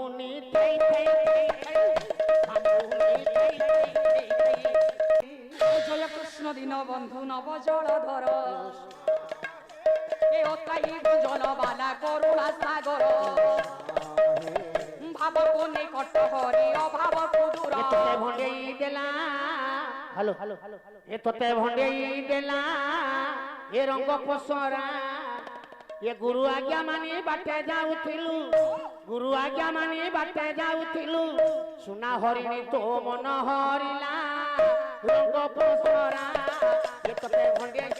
মামুনি থেই থেই থেই থেই মামুনি থেই থেই থেই থেই জয় কৃষ্ণ দীন বন্ধু নব জলধর এ অতাই জলবালা করুণা সাগর ভাবকু নিকট হরি অভাবকু দূর তোতে ভণ্ডেই দেলা হ্যালো এ তোতে ভণ্ডেই দেলা এ রঙ্গ পসরা এ গুরু আজ্ঞা মানি বাটে যাউথিলু গুরু আজ্ঞা মানি বাটে যাউথিলু সুনা হরিণী তো মন হরিলা রঙ্গ পসরা এ তোতে ভণ্ডেই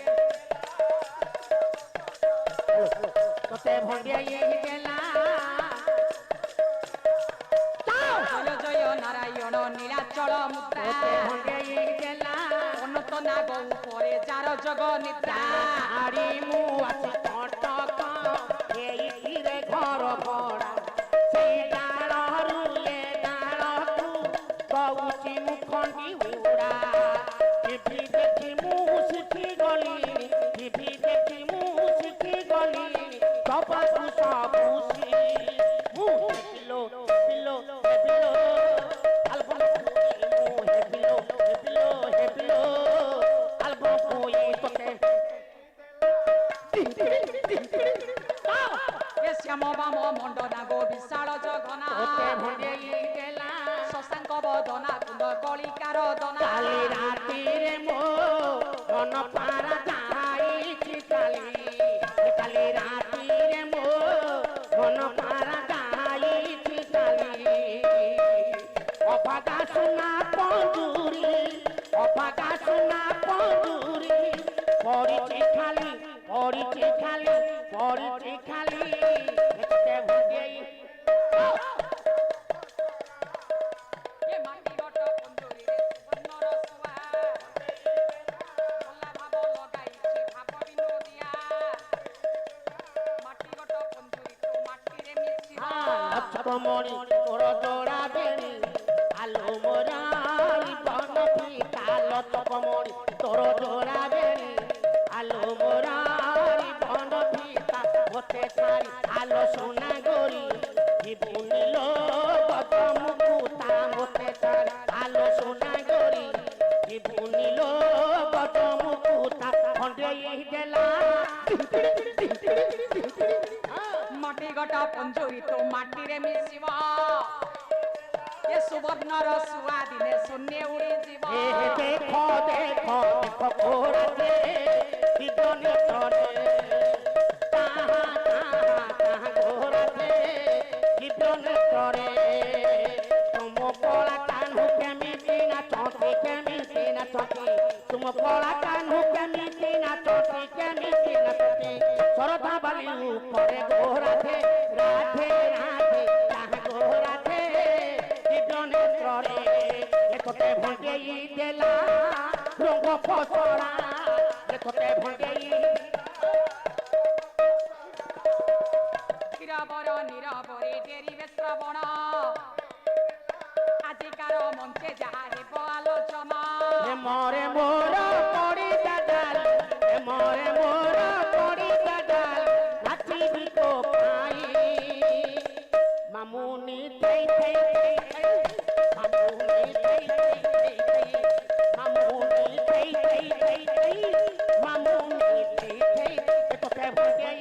তোতে ভণ্ডেই দেলা জয় জয় নারায়ণ নীলাচল মুদ্রা অনত নাগ উপরে যার জগ নিদ্রা আরি মু আছি কটক এইটিরে ঘর ভরা সেই ডালরু এ ডালকু কৌচি মুখটি উড়া টিভি দেখি মু শিখি গলি টিভি দেখি মু শিখি গলি সবাকু সবু মু হেবিলো হেবিলো হেবিলো আলবম মু হেবিলো হেবিলো হেবিলো আলবম কই তোতে এ শ্যাম বাম মণ্ডনা গো বিশাল জগনা তোতে ভণ্ডেই দেলা শশাঙ্ক বদনা কুন্দ কলিকার দনা কালি রাতিরে মো মন পারা যাইছি কালি কালি রাতিরে মো মন পারা যাইছি কালি অভাগা সোনা পঞ্জুরি অভাগা সোনা পঞ্জুরি পড়িছি খালি পড়িছি খালি পড়িছি খালি দেখতে ভুগেই এ মাটি গট পঞ্জুরিরে সুবর্ণর সুয়া ভোলা ভাব লগাইছি ভাব বিনোদিয়া মাটি গট পঞ্জুরি তো মাটিরে মিশিব লক্ষমণি তোর জোড়া বেণী আলো মোরাই বন ফিকা লক্ষমণি তোর জোড়া বেণী আলো মোরাই বন ফিকা হতে ছাড়ি আলো সোনা গরি জীবনীল গজমুকুতা হতে ছাড়ি আলো সোনা গরি জীবনীল গজমুকুতা খন্ডেই দেলা মাটি গট পঞ্জুরি তো মাটিরে মিশিব এ সুবর্ণর সুয়া দিনে শূন্য উড়ি যাব দেখো দেখো দেখো ঘোরাতে বিজনে তরে তাহা তাহা তাহা ঘোরাতে বিজনে তরে তুম কলা কানু কেমিতি না চটি কেমিতি না চটি তুম কলা কানু কেমিতি না চটি কেমিতি না চটি সরধা বালি উপরে ঘোরাতে রাধে রাধে তাহা ঘোরাতে বিজনে তরে তোতে ভণ্ডেই দেলা রঙ্গ ফসরা তোতে ভণ্ডেই ক্ষীরবর নীরবরে ডেরিবে শ্রবণ আজিকার মঞ্চে যাহা হেব আলোচনা মরে মোর পড়ি দাদাল মরে মোর পড়ি দাদাল নাচিবি তো পাই মামুনি থেই থেই থেই থেই মামুনি থেই থেই থেই থেই মামুনি থেই থেই থেই থেই মামুনি থেই থেই তোতে ভণ্ডেই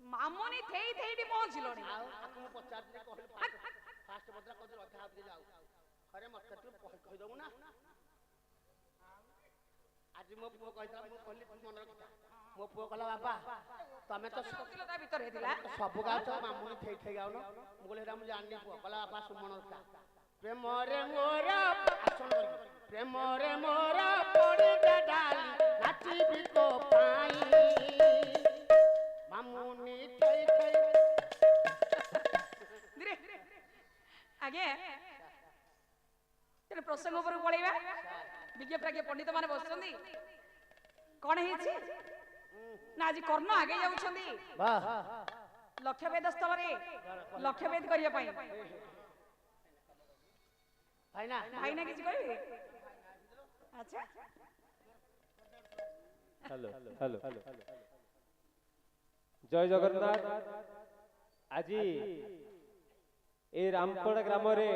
মামনি থেই থেইটি পৌঁছিল নি আপনি পচারতে কহিল ফাস্ট বদলা কদ রথা হাতে যাও আরে মতে তুই কই দমু না আজি মো পুଅ କହିଥିଲା ମୁଁ କହିଲି ମନରେ କଥା ମୋ ପୁଅ କହିଲା ବାପା ତମେ ତ ତା ଭିତରେ ହେଇଥିଲା ସବୁ ଗାଉଛ ମାମୁନି ଠେଇ ଠେଇ ଗାଉନ ମୁଁ କହିଲି ହେଟା ମୁଁ ଜାଣିନି ପୁଅ କହିଲା ବାପା ସୁମନ କା ପ୍ରେମରେ ମୋର ଆସନ କରି ପ୍ରେମରେ ମୋର ପଡ଼ି ଡାଲି ନାଚିବି ତୋ ପାଇଁ ମାମୁନି ଠେଇ ଠେଇ ଧୀରେ ଆଜ୍ଞା ତେଣୁ ପ୍ରସଙ୍ଗ ଉପରକୁ ପଳେଇବା ବିଜ୍ଞ ପ୍ରାଜ୍ଞ ପଣ୍ଡିତ ମାନେ ବସୁଛନ୍ତି କଣ ହେଇଛି ନା ଆଜି କର୍ଣ୍ଣ ଆଗେଇ ଯାଉଛନ୍ତି ଲକ୍ଷ୍ୟଭେଦ ସ୍ଥଳରେ ଲକ୍ଷ୍ୟଭେଦ କରିବା ପାଇଁ ଭାଇନା କିଛି କହିବେ ଆଚ୍ଛା हेलो हेलो हेलो जय जगन्नाथ। आज ए रामपड़ा ग्राम रे